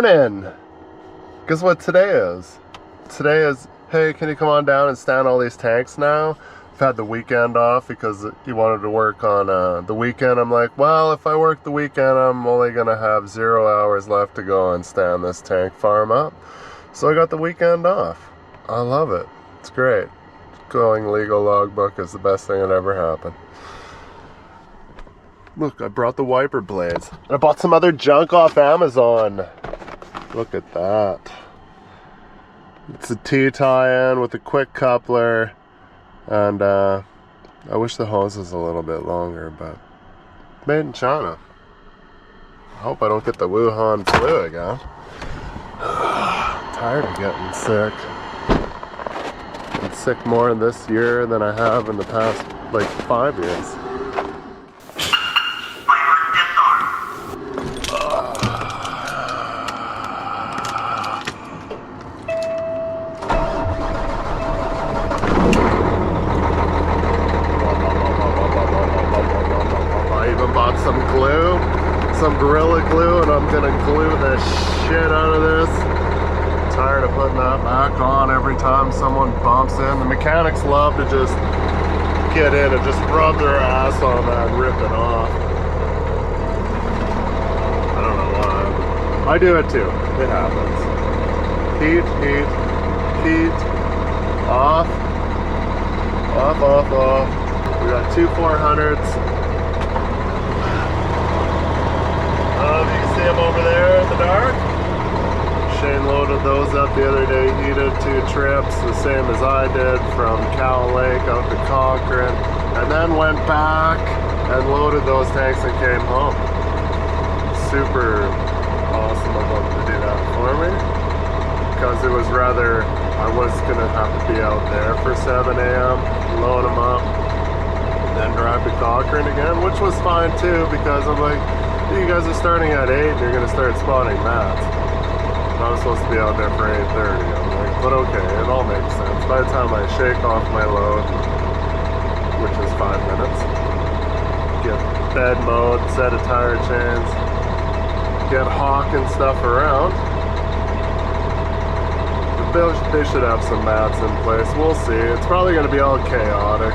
morning. Guess what today is? Today is, hey, can you come on down and stand all these tanks now? I've had the weekend off because he wanted to work on the weekend. I'm like, well, if I work the weekend, I'm only going to have 0 hours left to go and stand this tank farm up. So I got the weekend off. I love it. It's great. Going legal logbook is the best thing that ever happened. Look, I brought the wiper blades. And I bought some other junk off Amazon. Look at that. It's a T-tie-in with a quick coupler. And I wish the hose was a little bit longer, but made in China. I hope I don't get the Wuhan flu again. Tired of getting sick. Been sick more this year than I have in the past, like, 5 years. Some Gorilla Glue, and I'm gonna glue the shit out of this. Tired of putting that back on every time someone bumps in. The mechanics love to just get in and just rub their ass on that and rip it off. I don't know why. I do it too. It happens. Heat, heat, heat. Off. Off, off, off. We got two 400s. You can see them over there in the dark. Shane loaded those up the other day. He did 2 trips, the same as I did, from Cow Lake out to Cochrane, and then went back and loaded those tanks and came home. Super awesome of them to do that for me, because it was rather, I was going to have to be out there for 7 a.m., load them up, and then drive to Cochrane again, which was fine too, because I'm like, you guys are starting at 8 and you're going to start spotting mats. I was supposed to be out there for 8:30. I'm like, but okay, it all makes sense. By the time I shake off my load, which is 5 minutes, get bed mode, set of tire chains, get hawking stuff around, they should have some mats in place. We'll see. It's probably going to be all chaotic.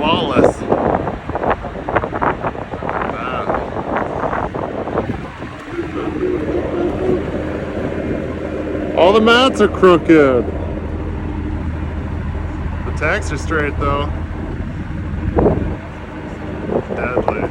flawless. All the mats are crooked. The tanks are straight though. Deadly.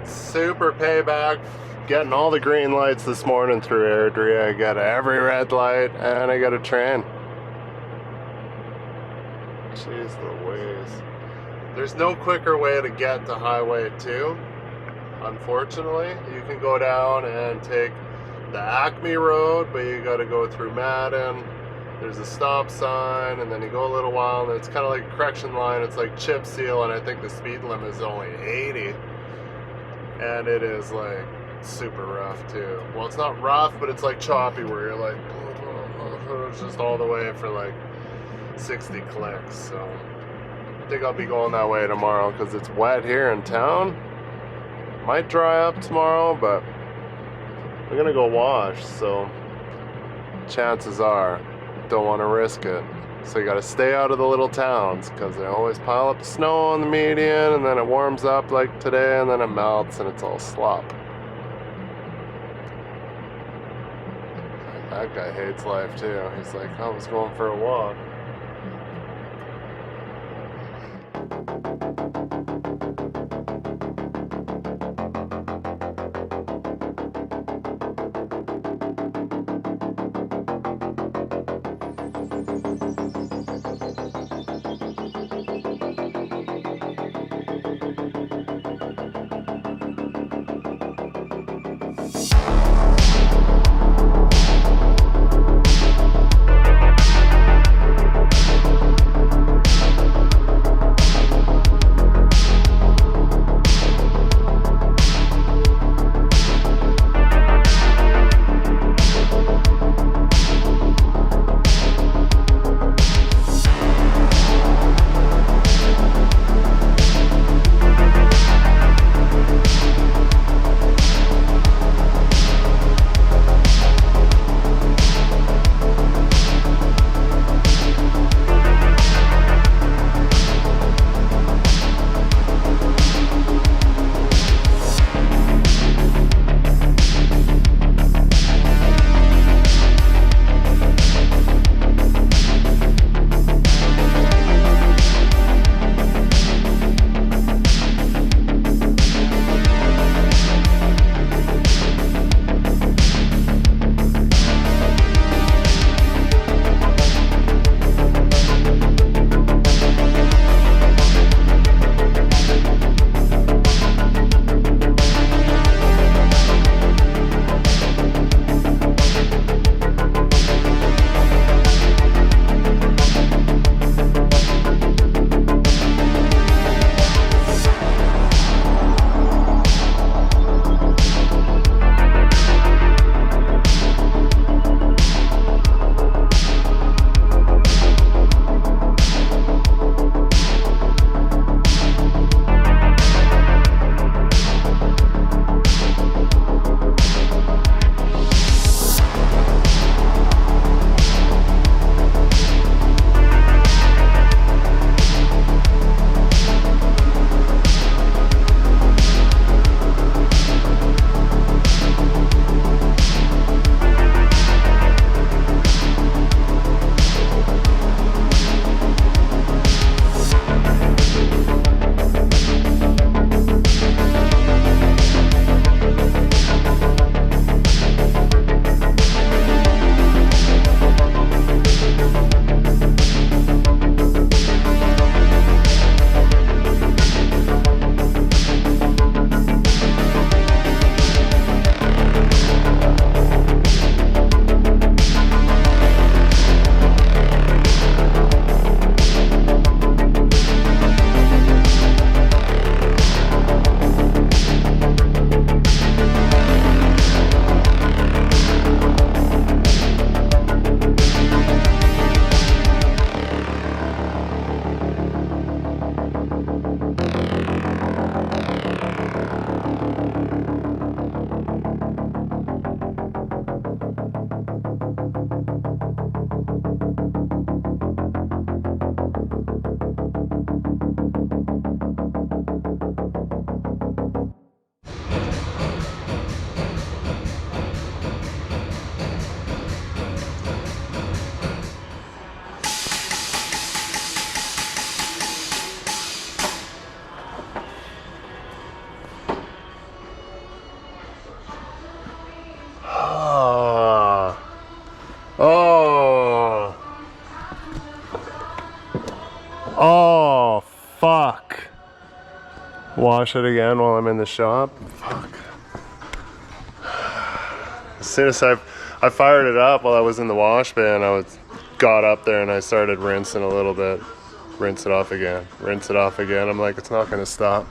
Super payback. Getting all the green lights this morning through Airdrie. I got every red light and I got a train. Jeez Louise. There's no quicker way to get to Highway 2. Unfortunately, you can go down and take the Acme Road, but you got to go through Madden. There's a stop sign, and then you go a little while, and it's kind of like a correction line. It's like chip seal, and I think the speed limit is only 80. And it is like super rough too. Well, it's not rough, but it's like choppy, where you're like, it's just all the way for like 60 clicks. So I think I'll be going that way tomorrow because it's wet here in town. Might dry up tomorrow, but we're gonna go wash, so chances are don't want to risk it. So you got to stay out of the little towns because they always pile up the snow on the median, and then it warms up like today, and then it melts and it's all slop. That guy hates life too. He's like, I was going for a walk. wash it again while I'm in the shop. Fuck. As soon as I fired it up while I was in the wash bin, got up there and I started rinsing a little bit. Rinse it off again. Rinse it off again. I'm like, it's not gonna stop.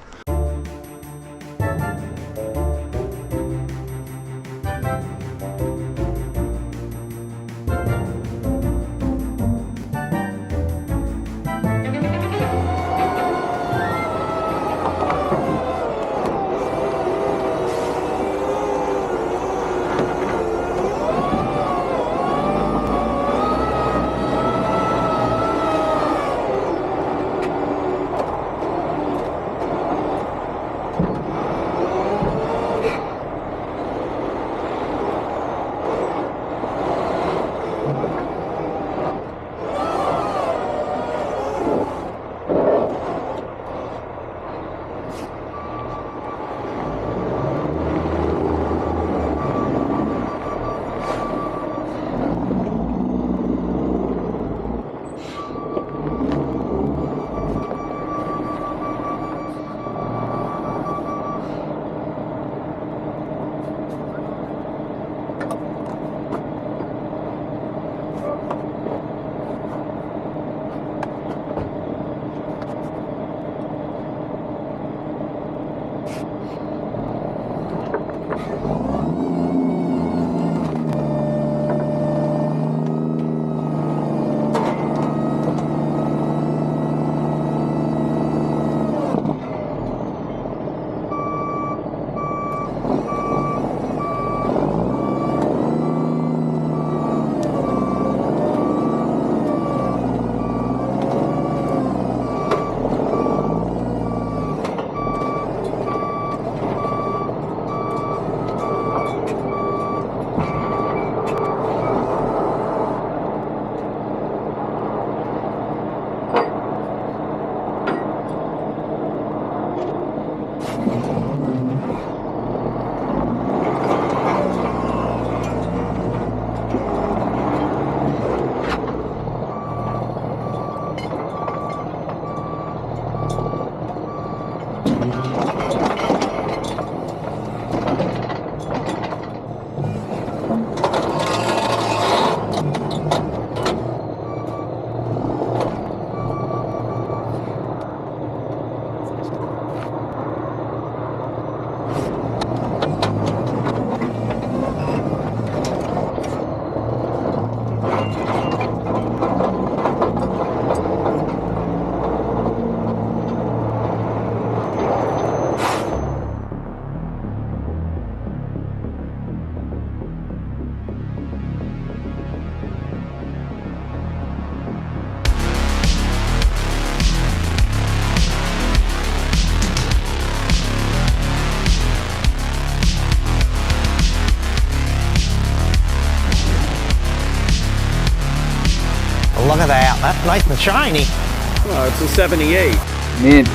Look at that, that's nice and shiny. Oh, it's a 78. Mint.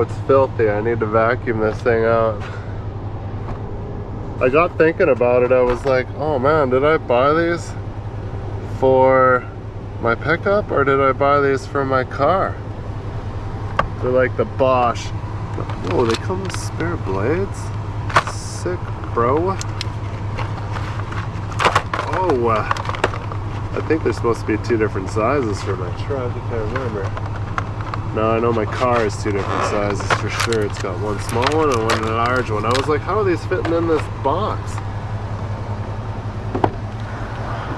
it's filthy. I need to vacuum this thing out. I got thinking about it. I was like, oh man, did I buy these for my pickup or did I buy these for my car? They're like the Bosch. Oh, they come with spare blades? Sick, bro. Oh, I think they're supposed to be 2 different sizes for my truck. I can't remember. No, I know my car is 2 different sizes for sure. It's got one small one and one large one. I was like, how are these fitting in this box?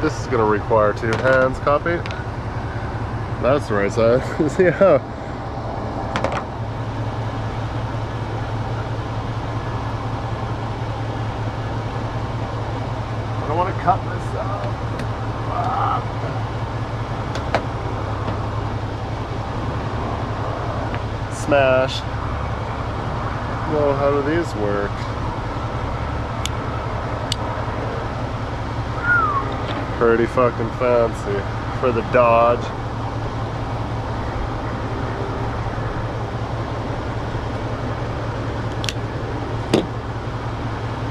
This is gonna require 2 hands, copy. That's the right size. See how? I don't want to cut this out. Smash. Well, how do these work? Pretty fucking fancy for the Dodge.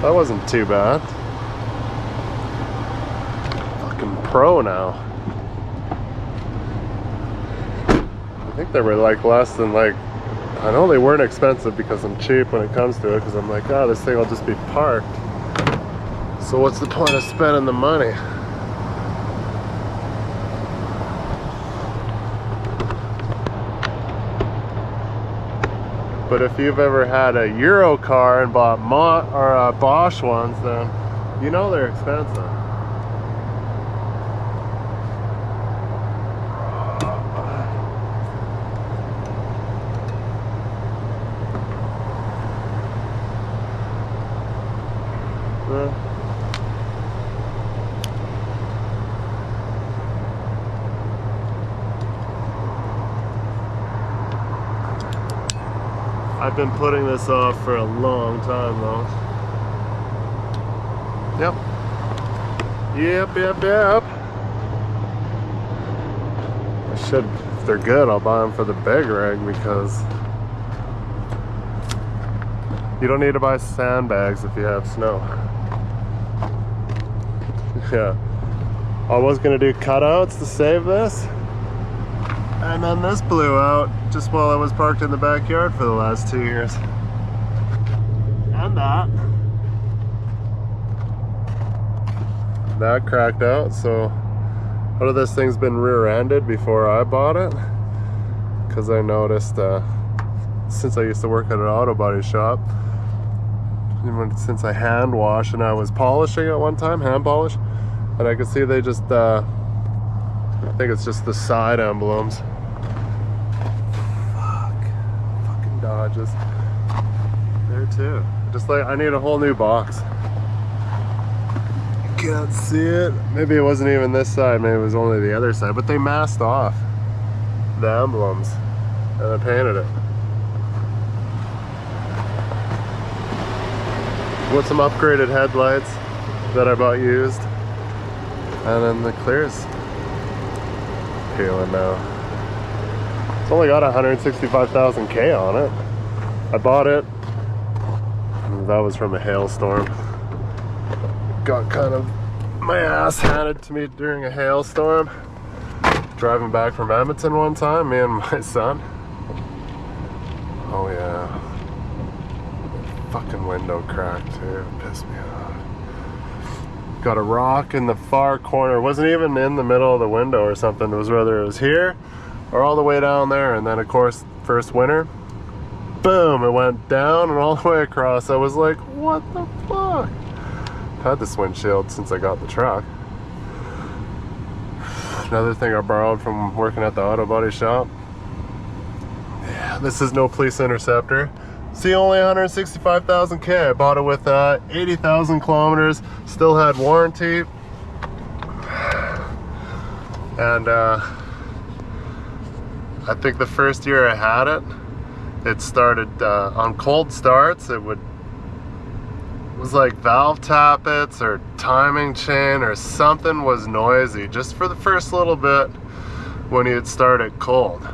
That wasn't too bad. Fucking pro now. I think they were like less than like, I know they weren't expensive because I'm cheap when it comes to it, because I'm like, oh, this thing will just be parked. So what's the point of spending the money? But if you've ever had a Euro car and bought Bosch ones, then you know they're expensive. I've been putting this off for a long time though. Yep. I should, if they're good, I'll buy them for the big rig, because you don't need to buy sandbags if you have snow. Yeah. I was gonna do cutouts to save this, and then this blew out just while I was parked in the backyard for the last 2 years. And that cracked out. So part of this thing's been rear-ended before I bought it, because I noticed since I used to work at an auto body shop, since I hand wash and I was polishing at one time, hand polish, and I could see they just I think it's just the side emblems. Fucking Dodges there too. Just like, I need a whole new box. Can't see it. Maybe it wasn't even this side, maybe it was only the other side, but they masked off the emblems and I painted it. With some upgraded headlights that I bought used, and then the clear's peeling now. It's only got 165,000 K on it. I bought it, that was from a hailstorm. Got kind of my ass handed to me during a hailstorm. Driving back from Edmonton one time, me and my son. Oh yeah. Fucking window cracked too, pissed me off. Got a rock in the far corner. It wasn't even in the middle of the window or something. It was whether it was here or all the way down there. And then of course, first winter, boom, it went down and all the way across. I was like, what the fuck? I've had this windshield since I got the truck. Another thing I borrowed from working at the auto body shop. Yeah, this is no police interceptor. See, only 165,000 K. I bought it with 80,000 kilometers. Still had warranty. And I think the first year I had it, it started on cold starts. It was like valve tappets or timing chain or something was noisy just for the first little bit when you'd start it cold.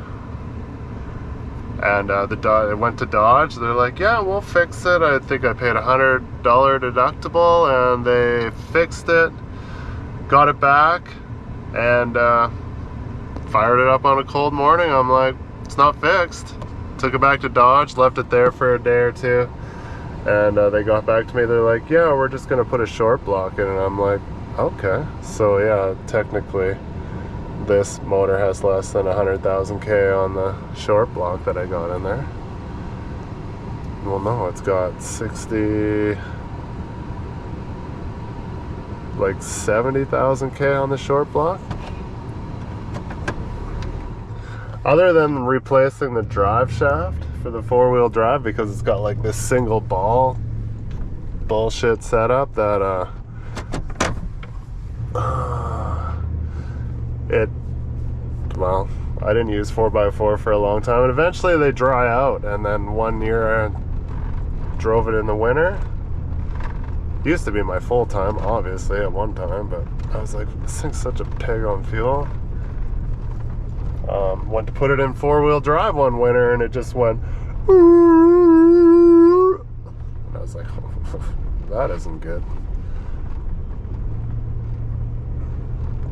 And it went to Dodge. They're like, yeah, we'll fix it. I think I paid $100 deductible, and they fixed it, got it back, and fired it up on a cold morning. I'm like, it's not fixed. Took it back to Dodge, left it there for a day or two, and they got back to me. They're like, yeah, we're just gonna put a short block in it. And I'm like, okay. So yeah, technically this motor has less than 100,000 K on the short block that I got in there. Well, no, it's got 60, like 70,000 K on the short block. Other than replacing the drive shaft for the four-wheel drive, because it's got like this single ball bullshit setup that well, I didn't use 4x4 for a long time, and eventually they dry out. And then one year I drove it in the winter. It used to be my full time, obviously, at one time, but I was like, this thing's such a pig on fuel. Went to put it in four-wheel drive one winter, and it just went, and I was like, oh, that isn't good.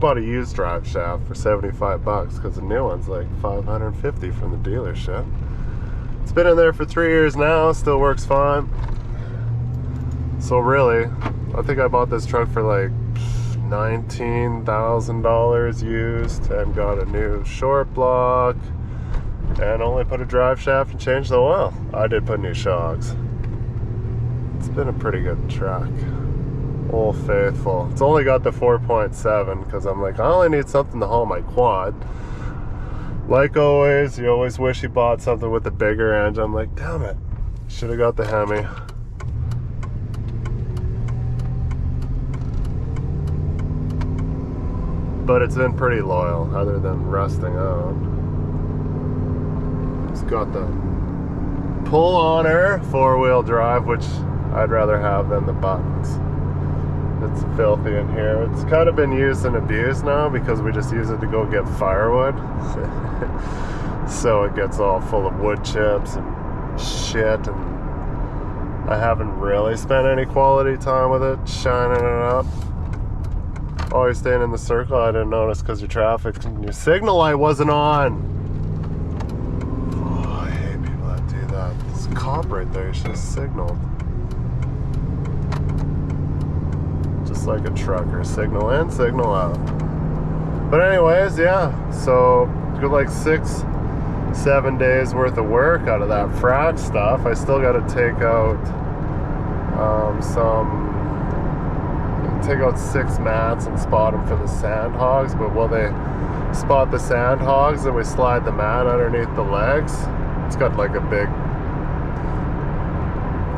Bought a used drive shaft for $75 because the new one's like $550 from the dealership. It's been in there for 3 years now, still works fine. So really, I think I bought this truck for like $19,000 used, and got a new short block, and only put a drive shaft and changed the oil. I did put new shocks. It's been a pretty good truck. Old Faithful. It's only got the 4.7 because I'm like, I only need something to haul my quad. Like always, you always wish you bought something with a bigger engine. I'm like, damn it, should have got the Hemi. But it's been pretty loyal, other than rusting out. It's got the pull-on-er four-wheel drive, which I'd rather have than the buttons. It's filthy in here. It's kind of been used and abused now because we just use it to go get firewood. So it gets all full of wood chips and shit, and I haven't really spent any quality time with it, shining it up. Always staying in the circle. I didn't notice because your your signal light wasn't on. Oh, I hate people that do that. This cop right there, you should have signaled. Just like a trucker, signal in, signal out. But anyways, yeah, so good, like 6-7 days worth of work out of that Frac stuff. I still got to take out take out 6 mats and spot them for the sand hogs. But while they spot the sand hogs, then we slide the mat underneath the legs. It's got like a big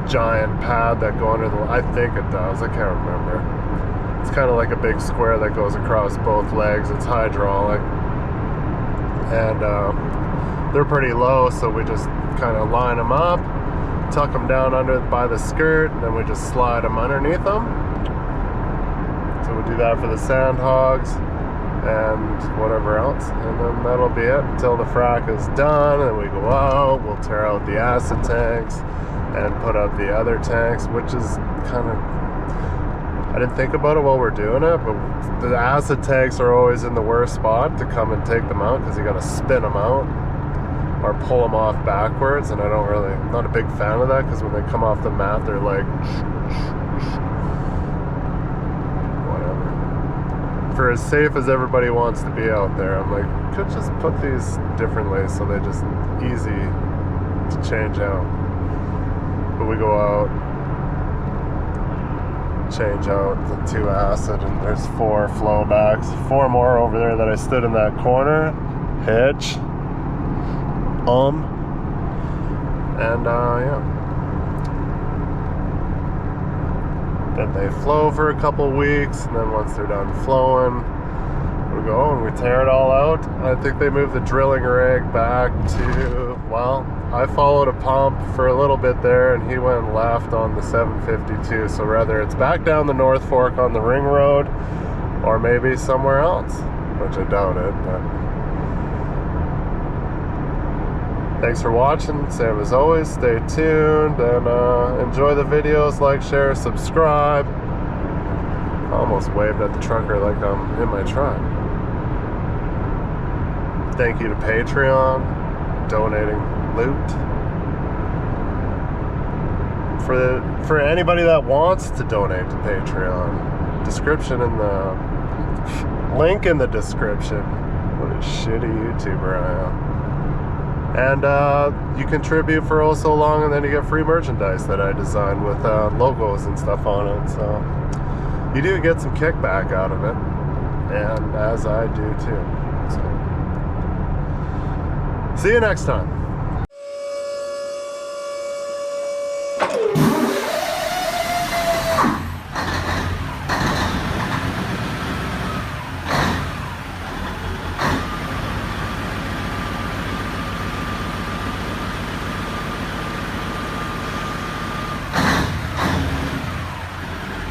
giant pad that go under the, I think it does, I can't remember. It's kind of like a big square that goes across both legs. It's hydraulic, and they're pretty low, so we just kind of line them up, tuck them down under by the skirt, and then we just slide them underneath them. So we do that for the sand hogs and whatever else, and then that'll be it until the frac is done. And then we go out, we'll tear out the acid tanks and put up the other tanks, which is kind of, I didn't think about it while we're doing it, but the acid tanks are always in the worst spot to come and take them out, because you got to spin them out or pull them off backwards, and I'm not a big fan of that, because when they come off the mat, they're like, whatever. For as safe as everybody wants to be out there, I'm like, could just put these differently so they're just easy to change out. But we go out, change out the 2 acid, and there's 4 flow backs, 4 more over there that I stood in that corner, hitch, and yeah. Then they flow for a couple weeks, and then once they're done flowing, we go and we tear it all out. I think they moved the drilling rig back to, well, I followed a pump for a little bit there, and he went left on the 752. So rather it's back down the North Fork on the ring road, or maybe somewhere else, which I doubt it, but Thanks for watching. Sam, as always, stay tuned and enjoy the videos. Like, share, subscribe. I almost waved at the trucker like I'm in my truck. Thank you to Patreon, donating loot. For anybody that wants to donate to Patreon, description in the link in the description. What a shitty YouTuber I am. And you contribute for oh so long, and then you get free merchandise that I designed with logos and stuff on it. So you do get some kickback out of it, and as I do too. So see you next time.